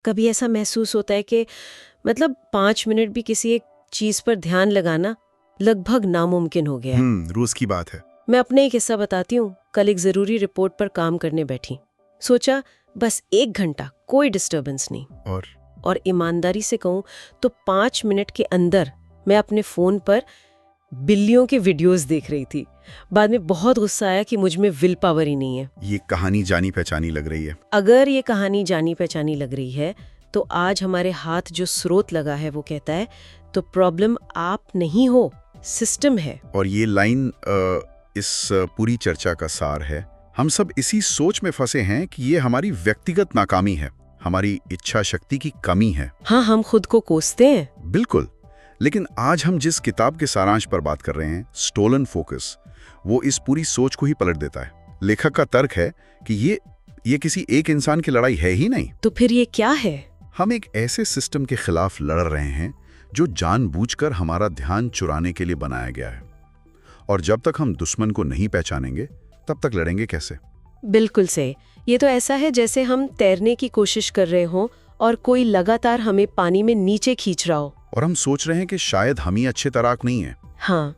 कभी ऐसा महसूस होता है कि मतलब 5 मिनट भी किसी एक चीज पर ध्यान लगाना लगभग नामुमकिन हो गया है। रोज की बात है। मैं अपने एक किस्सा बताती हूँ। कल एक जरूरी रिपोर्ट पर काम करने बैठी। सोचा बस 1 घंटा, कोई डिस्टरबेंस नहीं। और ईमानदारी से कहूँ तो 5 मिनट के अंदर मैं अपने फोन पर बिल्लियों के वीडियोस देख रही थी। बाद में बहुत गुस्सा आया कि मुझ में विल पावर ही नहीं है। ये कहानी जानी पहचानी लग रही है। अगर ये कहानी जानी पहचानी लग रही है तो आज हमारे हाथ जो स्रोत लगा है वो कहता है तो प्रॉब्लम आप नहीं हो, सिस्टम है। और ये लाइन इस पूरी चर्चा का सार है। हम सब इसी सोच में फंसे हैं कि ये हमारी व्यक्तिगत नाकामी है, हमारी इच्छा शक्ति की कमी है। हाँ, हम खुद को कोसते हैं। बिल्कुल। लेकिन आज हम जिस किताब के सारांश पर बात कर रहे हैं, स्टोलन फोकस, वो इस पूरी सोच को ही पलट देता है। लेखक का तर्क है कि ये किसी एक इंसान की लड़ाई है ही नहीं। तो फिर ये क्या है? हम एक ऐसे सिस्टम के खिलाफ लड़ रहे हैं जो जानबूझकर हमारा ध्यान चुराने के लिए बनाया गया है। और जब तक हम दुश्मन को नहीं पहचानेंगे तब तक लड़ेंगे कैसे? बिल्कुल से। ये तो ऐसा है जैसे हम तैरने की कोशिश कर रहे हों और कोई लगातार हमें पानी में नीचे खींच रहा हो। और हम सोच रहे हैं कि शायद हम ही अच्छे तैराक नहीं हैं। हाँ,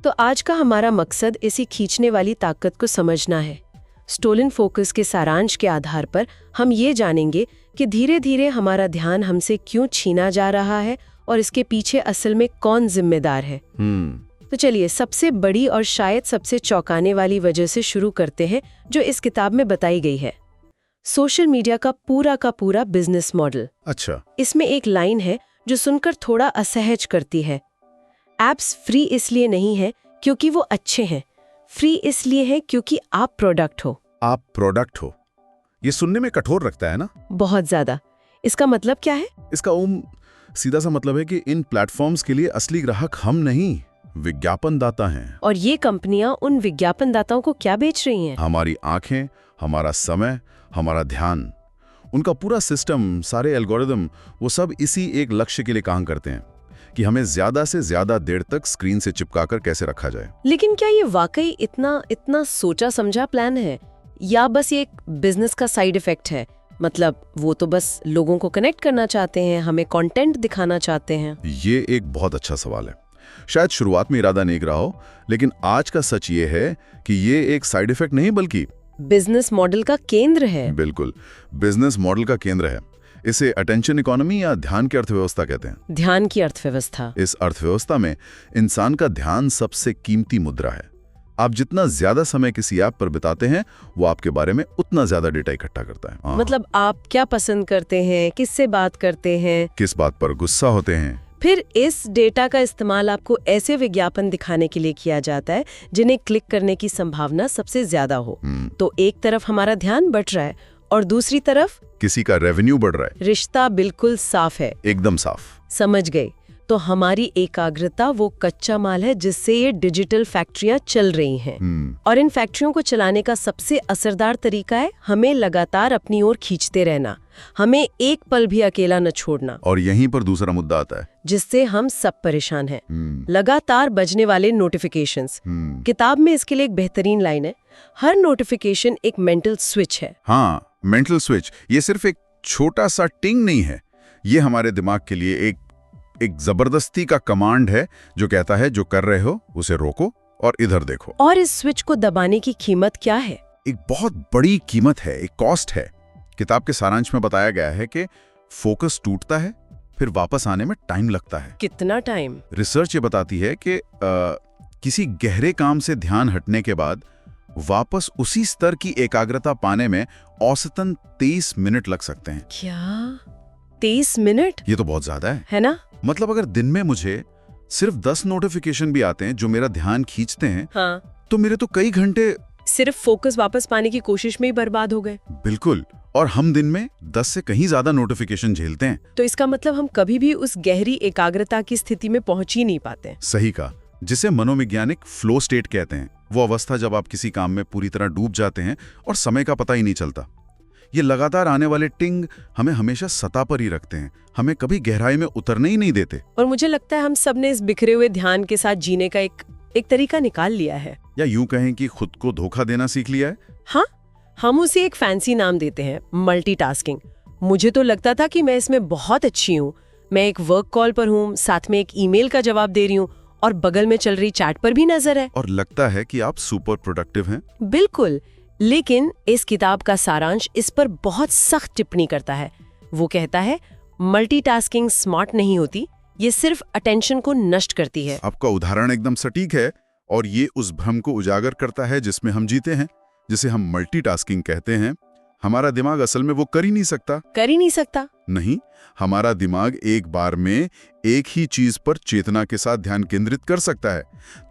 तो आज का हमारा मकसद इसी खींचने वाली ताकत को समझना है। स्टोलन फोकस के सारांश के आधार पर हम ये जानेंगे कि धीरे धीरे हमारा ध्यान हमसे क्यों छीना जा रहा है और इसके पीछे असल में कौन जिम्मेदार है। तो चलिए सबसे बड़ी और शायद सबसे चौंकाने वाली वजह से शुरू करते हैं जो इस किताब में बताई गई है। सोशल मीडिया का पूरा बिजनेस मॉडल। अच्छा। इसमें एक लाइन है जो सुनकर थोड़ा असहज करती है। एप्स फ्री इसलिए नहीं है क्योंकि वो अच्छे हैं, फ्री इसलिए है क्योंकि आप प्रोडक्ट हो। आप प्रोडक्ट हो, ये सुनने में कठोर लगता है ना? बहुत ज्यादा। इसका मतलब क्या है? इसका सीधा सा मतलब है कि इन प्लेटफॉर्म्स के लिए असली ग्राहक हम नहीं, विज्ञापनदाता हैं। और ये कंपनियां उन विज्ञापनदाताओं को क्या बेच रही हैं? हमारी आंखें, हमारा समय, हमारा ध्यान। उनका पूरा सिस्टम, सारे एल्गोरिदम, वो सब इसी एक लक्ष्य के लिए काम करते हैं कि हमें ज्यादा से ज्यादा देर तक स्क्रीन से चिपकाकर कैसे रखा जाए। लेकिन क्या ये वाकई इतना सोचा समझा प्लान है या बस ये एक बिजनेस का साइड इफेक्ट है? मतलब वो तो बस लोगों को कनेक्ट करना चाहते हैं, हमें कंटेंट दिखाना चाहते हैं। ये एक बहुत अच्छा सवाल है। शायद शुरुआत में इरादा नेक रहा हो, लेकिन आज का सच ये है कि ये एक साइड इफेक्ट नहीं बल्कि बिजनेस मॉडल का केंद्र है। बिल्कुल, बिजनेस मॉडल का केंद्र है। इसे अटेंशन इकोनॉमी या ध्यान की अर्थव्यवस्था कहते हैं। ध्यान की अर्थव्यवस्था। इस अर्थव्यवस्था में इंसान का ध्यान सबसे कीमती मुद्रा है। आप जितना ज्यादा समय किसी ऐप पर बिताते हैं, वो आपके बारे में उतना ज्यादा डेटा इकट्ठा करता है। मतलब आप क्या पसंद करते हैं, किससे बात करते हैं, किस बात पर गुस्सा होते हैं। फिर इस डेटा का इस्तेमाल आपको ऐसे विज्ञापन दिखाने के लिए किया जाता है जिन्हें क्लिक करने की संभावना सबसे ज्यादा हो। तो एक तरफ हमारा ध्यान बट रहा है और दूसरी तरफ किसी का रेवेन्यू बढ़ रहा है। रिश्ता बिल्कुल साफ है। एकदम साफ। समझ गए। तो हमारी एकाग्रता वो कच्चा माल है जिससे ये डिजिटल फैक्ट्रियां चल रही हैं। और इन फैक्ट्रियों को चलाने का सबसे असरदार तरीका है हमें लगातार अपनी ओर खींचते रहना, हमें एक पल भी अकेला न छोड़ना। और यहीं पर दूसरा मुद्दा आता है जिससे हम सब परेशान हैं। लगातार बजने वाले नोटिफिकेशंस। किताब में इसके लिए एक बेहतरीन लाइन है, हर नोटिफिकेशन एक मेंटल स्विच है। हाँ, मेंटल स्विच। ये सिर्फ एक छोटा सा टिंग नहीं है, ये हमारे दिमाग के लिए एक जबरदस्ती का कमांड है जो कहता है जो कर रहे हो उसे रोको और इधर देखो। और इस स्विच को दबाने की कीमत क्या है? एक बहुत बड़ी कीमत है, एक कॉस्ट है। किताब के सारांश में बताया गया है कि फोकस टूटता है, फिर वापस आने में टाइम लगता है। कितना टाइम? रिसर्च ये बताती है कि किसी गहरे काम से ध्यान हटने के बाद वापस उसी स्तर की एकाग्रता पाने में औसतन 23 मिनट लग सकते हैं। क्या 23 मिनट? ये तो बहुत ज्यादा है ना? मतलब अगर दिन में मुझे सिर्फ 10 नोटिफिकेशन भी आते हैं जो मेरा ध्यान खींचते हैं, हाँ, तो मेरे तो कई घंटे सिर्फ फोकस वापस पाने की कोशिश में ही बर्बाद हो गए। बिल्कुल। और हम दिन में 10 से कहीं ज्यादा नोटिफिकेशन झेलते हैं। तो इसका मतलब हम कभी भी उस गहरी एकाग्रता की स्थिति में पहुंच ही नहीं पाते। सही कहा, जिसे मनोवैज्ञानिक फ्लो स्टेट कहते हैं। वो अवस्था जब आप किसी काम में पूरी तरह डूब जाते हैं और समय का पता ही नहीं चलता। ये लगातार आने वाले टिंग हमें हमेशा सतह पर ही रखते हैं, हमें कभी गहराई में उतरने ही नहीं देते। और मुझे लगता है हम सब ने इस बिखरे हुए ध्यान के साथ जीने का एक तरीका निकाल लिया है, या यूं कहें कि खुद को धोखा देना सीख लिया है। हाँ, हम उसे एक फैंसी नाम देते हैं, मल्टीटास्किंग। मुझे तो लगता था कि मैं इसमें बहुत अच्छी हूँ। मैं एक वर्क कॉल पर हूँ, साथ में एक ईमेल का जवाब दे रही हूँ और बगल में चल रही चैट पर भी नजर है। और लगता है कि आप सुपर प्रोडक्टिव हैं। बिल्कुल, लेकिन इस किताब का सारांश इस पर बहुत सख्त टिप्पणी करता है। वो कहता है मल्टीटास्किंग स्मार्ट नहीं होती, ये सिर्फ अटेंशन को नष्ट करती है। आपका उदाहरण एकदम सटीक है और ये उस भ्रम को उजागर करता है जिसमें हम जीते हैं, जिसे हम मल्टीटास्किंग कहते हैं। हमारा दिमाग असल में वो कर ही नहीं सकता। नहीं, हमारा दिमाग एक बार में एक ही चीज पर चेतना के साथ ध्यान केंद्रित कर सकता है।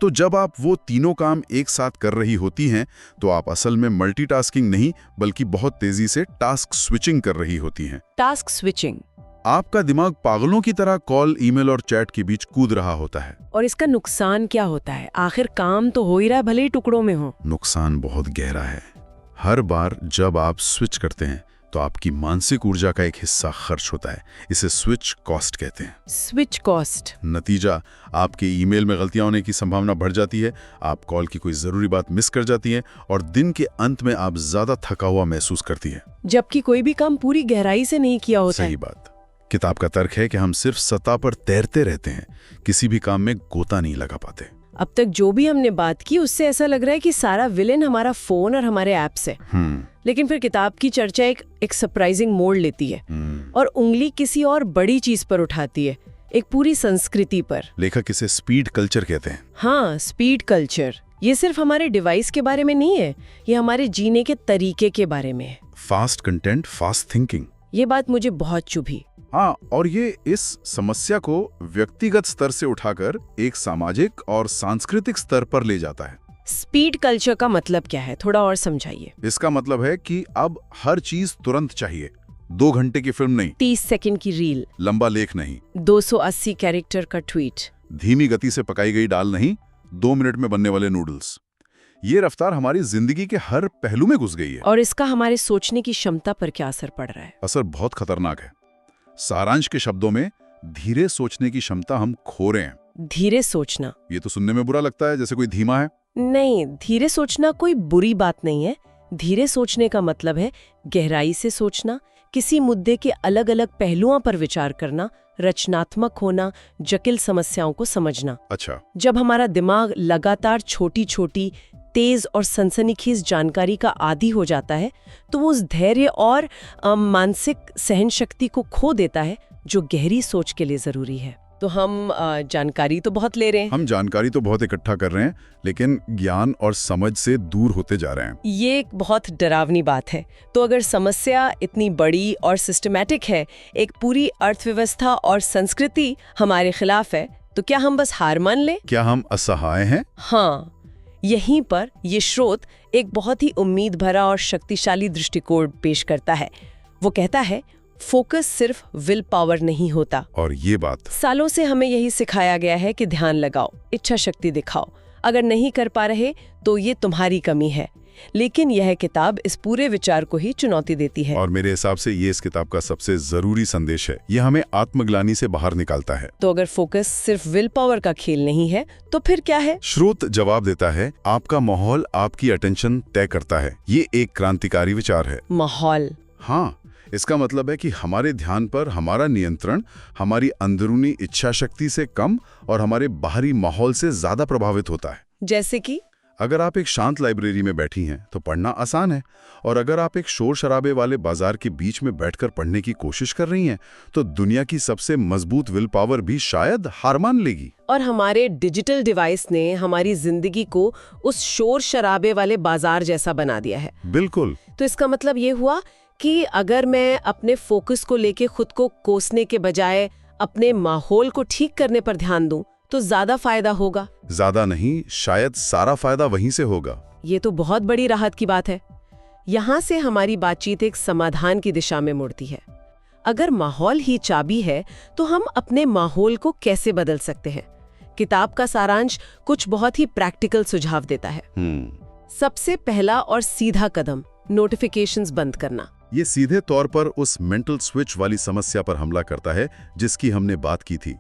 तो जब आप वो तीनों काम एक साथ कर रही होती हैं, तो आप असल में मल्टीटास्किंग नहीं बल्कि बहुत तेजी से टास्क स्विचिंग कर रही होती हैं। Task switching. आपका दिमाग पागलों की तरह कॉल, ईमेल और चैट के बीच कूद रहा होता है। और इसका नुकसान क्या होता है? आखिर काम तो हो ही रहा है, भले ही टुकड़ों में हो। नुकसान बहुत गहरा है। हर बार जब आप स्विच करते हैं तो आपकी मानसिक ऊर्जा का एक हिस्सा खर्च होता है। इसे स्विच कॉस्ट कहते हैं। Switch cost. नतीजा, आपके ईमेल में गलतियां होने की संभावना बढ़ जाती है, आप कॉल की कोई जरूरी बात मिस कर जाती हैं और दिन के अंत में आप ज्यादा थका हुआ महसूस करती हैं, जबकि कोई भी काम पूरी गहराई से नहीं किया होता है। सही बात। किताब का तर्क है कि हम सिर्फ सतह पर तैरते रहते हैं, किसी भी काम में गोता नहीं लगा पाते। अब तक जो भी हमने बात की उससे ऐसा लग रहा है कि सारा विलेन हमारा फोन और हमारे ऐप्स है। लेकिन फिर किताब की चर्चा एक सरप्राइजिंग मोड़ लेती है और उंगली किसी और बड़ी चीज पर उठाती है, एक पूरी संस्कृति पर। लेखक इसे स्पीड कल्चर कहते हैं। हाँ, स्पीड कल्चर। ये सिर्फ हमारे डिवाइस के बारे में नहीं है, ये हमारे जीने के तरीके के बारे में है। Fast content, fast thinking. ये बात मुझे बहुत चुभी। हाँ, और ये इस समस्या को व्यक्तिगत स्तर से उठाकर एक सामाजिक और सांस्कृतिक स्तर पर ले जाता है। स्पीड कल्चर का मतलब क्या है, थोड़ा और समझाइए। इसका मतलब है कि अब हर चीज तुरंत चाहिए। 2 घंटे की फिल्म नहीं, 30 सेकंड की रील, लंबा लेख नहीं, 280 कैरेक्टर का ट्वीट, धीमी गति से पकाई गई दाल नहीं, 2 मिनट में बनने वाले नूडल्स। ये रफ्तार हमारी जिंदगी के हर पहलू में घुस गई है। और इसका हमारे सोचने की क्षमता पर क्या असर पड़ रहा है? असर बहुत खतरनाक है। सारांश के शब्दों में, धीरे सोचने की क्षमता हम खो रहे हैं। धीरे सोचना, ये तो सुनने में बुरा लगता है, जैसे कोई धीमा है। नहीं, धीरे सोचना कोई बुरी बात नहीं है। धीरे सोचने का मतलब है गहराई से सोचना, किसी मुद्दे के अलग अलग पहलुओं पर विचार करना, रचनात्मक होना, जटिल समस्याओं को समझना। अच्छा। जब हमारा दिमाग लगातार छोटी छोटी, तेज और सनसनीखेज जानकारी का आदी हो जाता है, तो वो उस धैर्य और मानसिक सहन शक्ति को खो देता है जो गहरी सोच के लिए जरूरी है। तो हम जानकारी तो बहुत ले रहे हैं, हम जानकारी तो बहुत इकट्ठा कर रहे हैं, लेकिन ज्ञान और समझ से दूर होते जा रहे हैं। ये एक बहुत डरावनी बात है। तो अगर समस्या इतनी बड़ी और सिस्टमैटिक है, एक पूरी अर्थव्यवस्था और संस्कृति हमारे खिलाफ है, तो क्या हम बस हार मान लें? क्या हम असहाय हैं? हाँ, यहीं पर ये स्रोत एक बहुत ही उम्मीद भरा और शक्तिशाली दृष्टिकोण पेश करता है। वो कहता है, फोकस सिर्फ विल पावर नहीं होता। और ये बात सालों से हमें यही सिखाया गया है कि ध्यान लगाओ, इच्छा शक्ति दिखाओ, अगर नहीं कर पा रहे तो ये तुम्हारी कमी है। लेकिन यह किताब इस पूरे विचार को ही चुनौती देती है। और मेरे हिसाब से ये इस किताब का सबसे जरूरी संदेश है। ये हमें आत्मग्लानि से बाहर निकालता है। तो अगर फोकस सिर्फ विल पावर का खेल नहीं है, तो फिर क्या है? स्रोत जवाब देता है, आपका माहौल आपकी अटेंशन तय करता है। ये एक क्रांतिकारी विचार है। माहौल? हाँ, इसका मतलब है कि हमारे ध्यान पर हमारा नियंत्रण हमारी अंदरूनी इच्छा शक्ति से कम और हमारे बाहरी माहौल से ज्यादा प्रभावित होता है। जैसे कि अगर आप एक शांत लाइब्रेरी में बैठी हैं तो पढ़ना आसान है, और अगर आप एक शोर शराबे वाले बाजार के बीच में बैठकर पढ़ने की कोशिश कर रही हैं तो दुनिया की सबसे मजबूत विल पावर भी शायद हार मान लेगी। और हमारे डिजिटल डिवाइस ने हमारी जिंदगी को उस शोर शराबे वाले बाजार जैसा बना दिया है। बिल्कुल। तो इसका मतलब ये हुआ कि अगर मैं अपने फोकस को लेके खुद को कोसने के बजाय अपने माहौल को ठीक करने पर ध्यान दूं तो ज्यादा फायदा होगा। ज्यादा नहीं, शायद सारा फायदा वहीं से होगा। ये तो बहुत बड़ी राहत की बात है। यहाँ से हमारी बातचीत एक समाधान की दिशा में मुड़ती है। अगर माहौल ही चाबी है तो हम अपने माहौल को कैसे बदल सकते हैं? किताब का सारांश कुछ बहुत ही प्रैक्टिकल सुझाव देता है। सबसे पहला और सीधा कदम, नोटिफिकेशंस बंद करना। ये सीधे तौर पर उस मेंटल स्विच वाली समस्या पर हमला करता है जिसकी हमने बात की थी।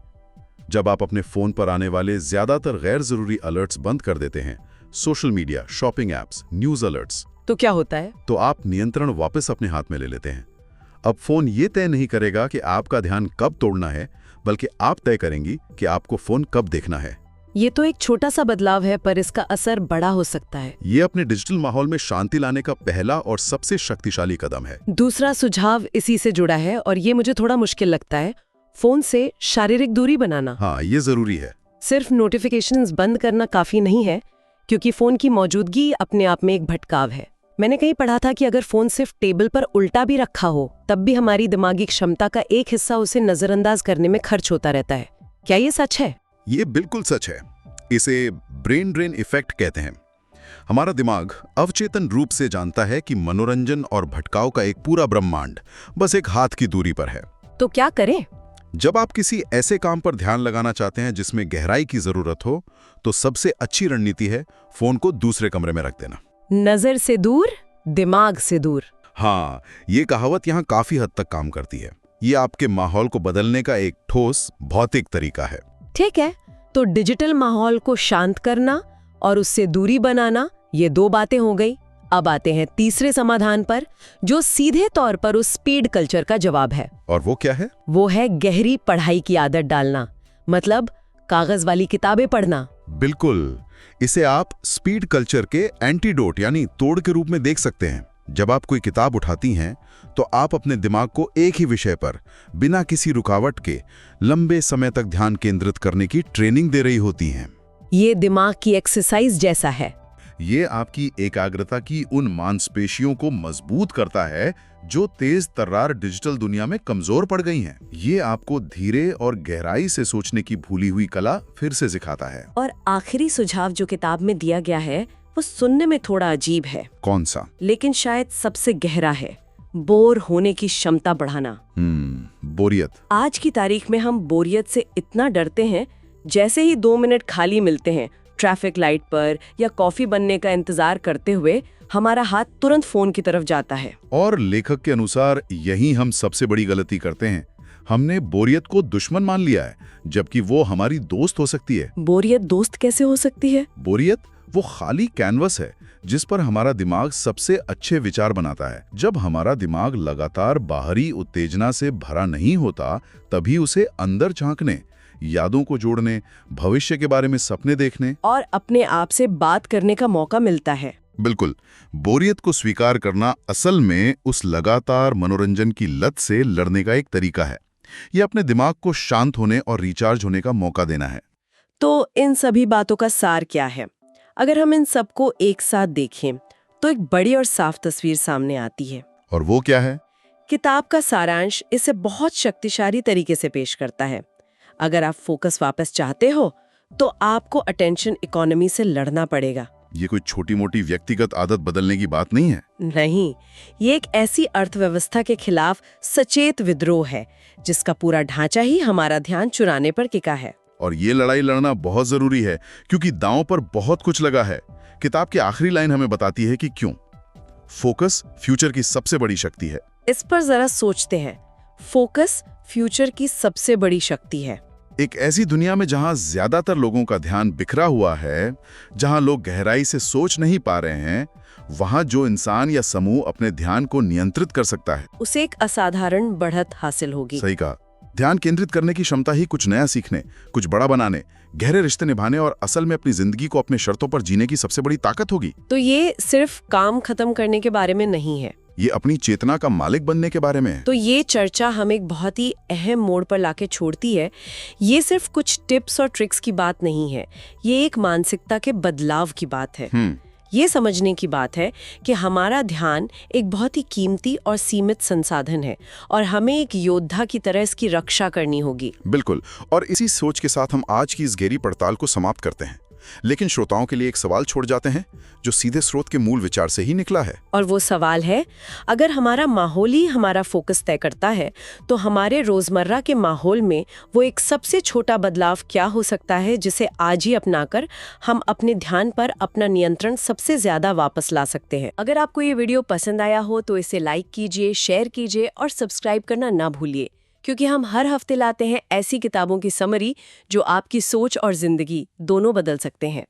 जब आप अपने फोन पर आने वाले ज्यादातर गैर जरूरी अलर्ट्स बंद कर देते हैं, social media, shopping apps, news alerts, तो क्या होता है? तो आप नियंत्रण वापस अपने हाथ में ले लेते हैं। अब फोन ये तय नहीं करेगा कि आपका ध्यान कब तोड़ना है, बल्कि आप तय करेंगी कि आपको फोन कब देखना है। ये तो एक छोटा सा बदलाव है, पर इसका असर बड़ा हो सकता है। ये अपने डिजिटल माहौल में शांति लाने का पहला और सबसे शक्तिशाली कदम है। दूसरा सुझाव इसी से जुड़ा है और ये मुझे थोड़ा मुश्किल लगता है, फोन से शारीरिक दूरी बनाना। हाँ, ये जरूरी है। सिर्फ नोटिफिकेशंस बंद करना काफी नहीं है, क्योंकि फोन की मौजूदगी अपने आप में एक भटकाव है। मैंने कहीं पढ़ा था कि अगर फोन सिर्फ टेबल पर उल्टा भी रखा हो, तब भी हमारी दिमागी क्षमता का एक हिस्सा उसे नजरअंदाज करने में खर्च होता रहता है। क्या ये सच है? ये बिल्कुल सच है। इसे ब्रेन ड्रेन इफेक्ट कहते हैं। हमारा दिमाग अवचेतन रूप से जानता है कि मनोरंजन और भटकाव का एक पूरा ब्रह्मांड बस एक हाथ की दूरी पर है। तो क्या करें? जब आप किसी ऐसे काम पर ध्यान लगाना चाहते हैं जिसमें गहराई की जरूरत हो, तो सबसे अच्छी रणनीति है फोन को दूसरे कमरे में रख देना। नजर से दूर, दिमाग से दूर। हाँ, ये कहावत यहाँ काफी हद तक काम करती है। ये आपके माहौल को बदलने का एक ठोस भौतिक तरीका है। ठीक है, तो डिजिटल माहौल को शांत करना और उससे दूरी बनाना, ये 2 बातें हो गई। अब आते हैं तीसरे समाधान पर, जो सीधे तौर पर उस स्पीड कल्चर का जवाब है। और वो क्या है? वो है गहरी पढ़ाई की आदत डालना, मतलब कागज वाली किताबें पढ़ना। बिल्कुल, इसे आप स्पीड कल्चर के एंटीडोट यानी तोड़ के रूप में देख सकते हैं। जब आप कोई किताब उठाती हैं, तो आप अपने दिमाग को एक ही विषय पर बिना किसी रुकावट के लंबे समय तक ध्यान केंद्रित करने की ट्रेनिंग दे रही होती हैं। ये दिमाग की एक्सरसाइज जैसा है। ये आपकी एकाग्रता की उन मांसपेशियों को मजबूत करता है जो तेज तर्रार डिजिटल दुनिया में कमजोर पड़ गई हैं। ये आपको धीरे और गहराई से सोचने की भूली हुई कला फिर से सिखाता है। और आखिरी सुझाव जो किताब में दिया गया है, वो सुनने में थोड़ा अजीब है। कौन सा? लेकिन शायद सबसे गहरा है। बोर होने की क्षमता बढ़ाना। बोरियत। आज की तारीख में हम बोरियत से इतना डरते हैं, जैसे ही 2 मिनट खाली मिलते हैं ट्रैफिक लाइट पर या कॉफी बनने का इंतजार करते हुए, हमारा हाथ तुरंत फोन की तरफ जाता है। और लेखक के अनुसार यही हम सबसे बड़ी गलती करते हैं। हमने बोरियत को दुश्मन मान लिया है, जबकि वो हमारी दोस्त हो सकती है। बोरियत दोस्त कैसे हो सकती है? बोरियत वो खाली कैनवस है जिस पर हमारा दिमाग सबसे अच्छे विचार बनाता है। जब हमारा दिमाग लगातार बाहरी उत्तेजना से भरा नहीं होता, तभी उसे अंदर झांकने, यादों को जोड़ने, भविष्य के बारे में सपने देखने और अपने आप से बात करने का मौका मिलता है। बिल्कुल, बोरियत को स्वीकार करना असल में उस लगातार मनोरंजन की लत से लड़ने का एक तरीका है। यह अपने दिमाग को शांत होने और रिचार्ज होने का मौका देना है। तो इन सभी बातों का सार क्या है? अगर हम इन सबको एक साथ देखें, तो एक बड़ी और साफ तस्वीर सामने आती है। और वो क्या है? किताब का सारांश इसे बहुत शक्तिशाली तरीके से पेश करता है। अगर आप फोकस वापस चाहते हो, तो आपको अटेंशन इकोनॉमी से लड़ना पड़ेगा। ये कोई छोटी मोटी व्यक्तिगत आदत बदलने की बात नहीं है। नहीं, ये एक ऐसी अर्थव्यवस्था के खिलाफ सचेत विद्रोह है, जिसका पूरा ढांचा ही हमारा ध्यान चुराने पर टिका है। और ये लड़ाई लड़ना बहुत जरूरी है, क्योंकि दांव पर बहुत कुछ लगा है। किताब की आखिरी लाइन हमें बताती है कि क्यों फोकस फ्यूचर की सबसे बड़ी शक्ति है। इस पर जरा सोचते हैं। फोकस फ्यूचर की सबसे बड़ी शक्ति है। एक ऐसी दुनिया में जहां ज्यादातर लोगों का ध्यान बिखरा हुआ है, जहां लोग गहराई से सोच नहीं पा रहे हैं, वहां जो इंसान या समूह अपने ध्यान को नियंत्रित कर सकता है, उसे एक असाधारण बढ़त हासिल होगी। सही कहा। ध्यान केंद्रित करने की क्षमता ही कुछ नया सीखने, कुछ बड़ा बनाने, गहरे रिश्ते निभाने और असल में अपनी जिंदगी को अपने शर्तों पर जीने की सबसे बड़ी ताकत होगी। तो ये सिर्फ काम खत्म करने के बारे में नहीं है, ये अपनी चेतना का मालिक बनने के बारे में है। तो ये चर्चा हमें एक बहुत ही अहम मोड़ पर लाके छोड़ती है। ये सिर्फ कुछ टिप्स और ट्रिक्स की बात नहीं है, ये एक मानसिकता के बदलाव की बात है। ये समझने की बात है कि हमारा ध्यान एक बहुत ही कीमती और सीमित संसाधन है और हमें एक योद्धा की तरह इसकी रक्षा करनी होगी। बिल्कुल, और इसी सोच के साथ हम आज की इस गहरी पड़ताल को समाप्त करते हैं। लेकिन श्रोताओं के लिए एक सवाल छोड़ जाते हैं जो सीधे स्रोत के मूल विचार से ही निकला है। और वो सवाल है, अगर हमारा माहौल ही हमारा फोकस तय करता है, तो हमारे रोजमर्रा के माहौल में वो एक सबसे छोटा बदलाव क्या हो सकता है जिसे आज ही अपनाकर हम अपने ध्यान पर अपना नियंत्रण सबसे ज्यादा वापस ला सकते हैं। अगर आपको ये वीडियो पसंद आया हो तो इसे लाइक कीजिए, शेयर कीजिए और सब्सक्राइब करना ना भूलिए, क्योंकि हम हर हफ्ते लाते हैं ऐसी किताबों की समरी जो आपकी सोच और जिंदगी दोनों बदल सकते हैं।